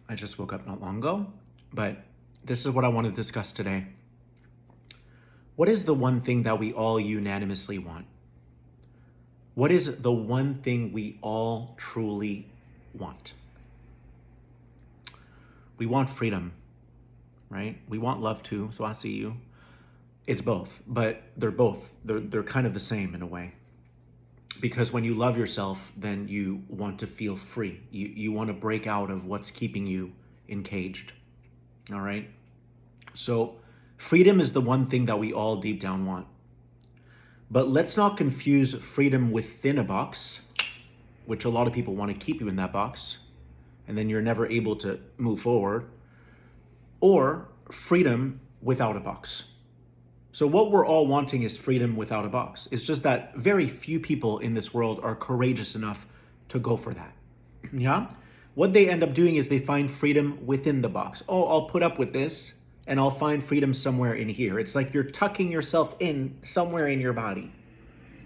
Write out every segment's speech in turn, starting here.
I just woke up not long ago, but this is what I want to discuss today. What is the one thing that we all unanimously want? What is the one thing we all truly want? We want freedom, right? We want love too, so I see you. It's both, but they're kind of the same in a way. Because when you love yourself, then you want to feel free. You want to break out of what's keeping you encaged. All right? So freedom is the one thing that we all deep down want. But let's not confuse freedom within a box, which a lot of people want to keep you in that box, and then you're never able to move forward, or freedom without a box. So what we're all wanting is freedom without a box. It's just that very few people in this world are courageous enough to go for that. Yeah? What they end up doing is they find freedom within the box. Oh, I'll put up with this and I'll find freedom somewhere in here. It's like you're tucking yourself in somewhere in your body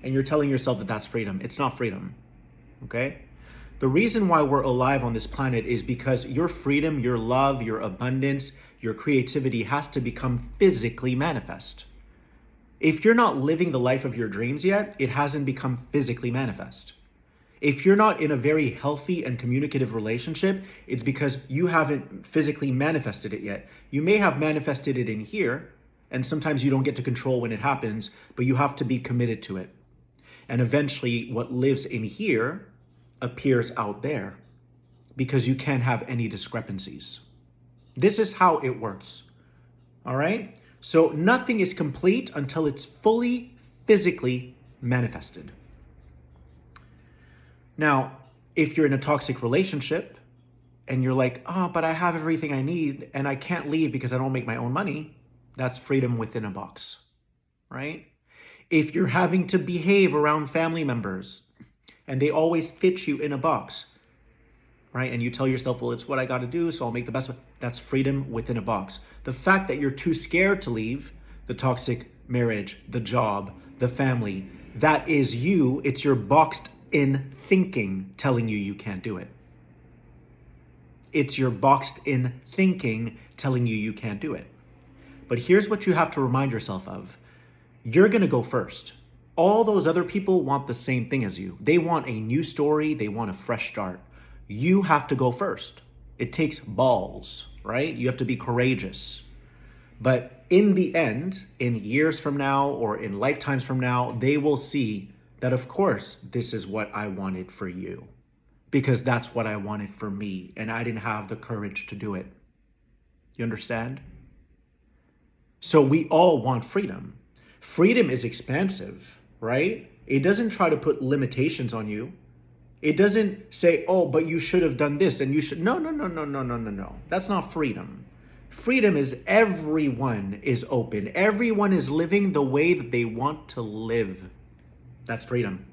and you're telling yourself that that's freedom. It's not freedom. Okay? The reason why we're alive on this planet is because your freedom, your love, your abundance, your creativity has to become physically manifest. If you're not living the life of your dreams yet, it hasn't become physically manifest. If you're not in a very healthy and communicative relationship, it's because you haven't physically manifested it yet. You may have manifested it in here, and sometimes you don't get to control when it happens, but you have to be committed to it. And eventually what lives in here appears out there because you can't have any discrepancies. This is how it works. All right? So nothing is complete until it's fully physically manifested. Now, if you're in a toxic relationship and you're like, oh, but I have everything I need and I can't leave because I don't make my own money, that's freedom within a box, right? If you're having to behave around family members and they always fit you in a box, right? And you tell yourself, well, it's what I got to do, so I'll make the best of it. That's freedom within a box. The fact that you're too scared to leave the toxic marriage, the job, the family, that is you. It's your boxed in thinking telling you can't do it. It's your boxed in thinking telling you can't do it. But here's what you have to remind yourself of. You're going to go first. All those other people want the same thing as you. They want a new story. They want a fresh start. You have to go first. It takes balls, right? You have to be courageous. But in the end, in years from now or in lifetimes from now, they will see that, of course, this is what I wanted for you because that's what I wanted for me and I didn't have the courage to do it. You understand? So we all want freedom. Freedom is expansive, right? It doesn't try to put limitations on you. It doesn't say, oh, but you should have done this and you should. No. That's not freedom. Freedom is everyone is open. Everyone is living the way that they want to live. That's freedom.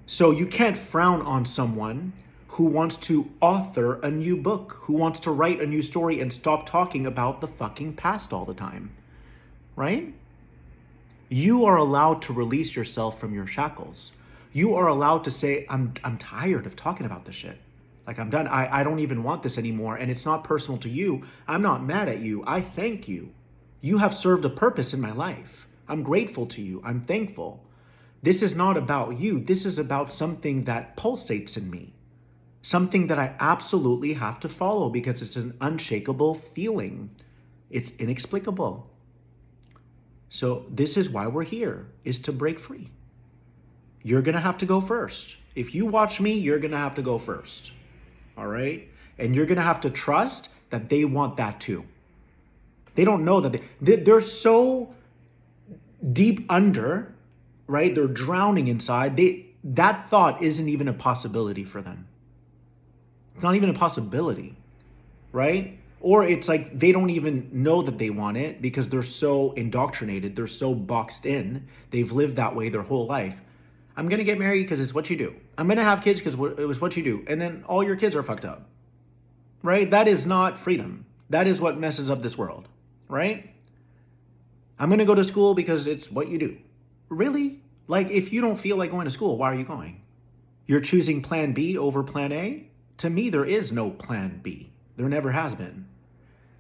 So you can't frown on someone who wants to author a new book, who wants to write a new story and stop talking about the fucking past all the time, right? You are allowed to release yourself from your shackles. You are allowed to say, I'm tired of talking about this shit. Like, I'm done. I don't even want this anymore. And it's not personal to you. I'm not mad at you. I thank you. You have served a purpose in my life. I'm grateful to you. I'm thankful. This is not about you. This is about something that pulsates in me. Something that I absolutely have to follow because it's an unshakable feeling. It's inexplicable. So this is why we're here, is to break free. You're going to have to go first. If you watch me, you're going to have to go first. All right? And you're going to have to trust that they want that too. They don't know that they're so deep under, right? They're drowning inside. That thought isn't even a possibility for them. It's not even a possibility, right? Or it's like they don't even know that they want it because they're so indoctrinated. They're so boxed in. They've lived that way their whole life. I'm going to get married because it's what you do. I'm going to have kids because it was what you do. And then all your kids are fucked up, right? That is not freedom. That is what messes up this world, right? I'm going to go to school because it's what you do. Really? Like, if you don't feel like going to school, why are you going? You're choosing plan B over plan A? To me, there is no plan B. There never has been.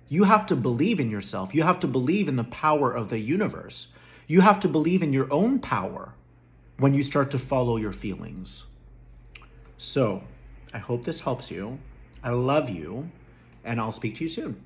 You have to believe in yourself. You have to believe in the power of the universe. You have to believe in your own power when you start to follow your feelings. So, I hope this helps you. I love you, and I'll speak to you soon.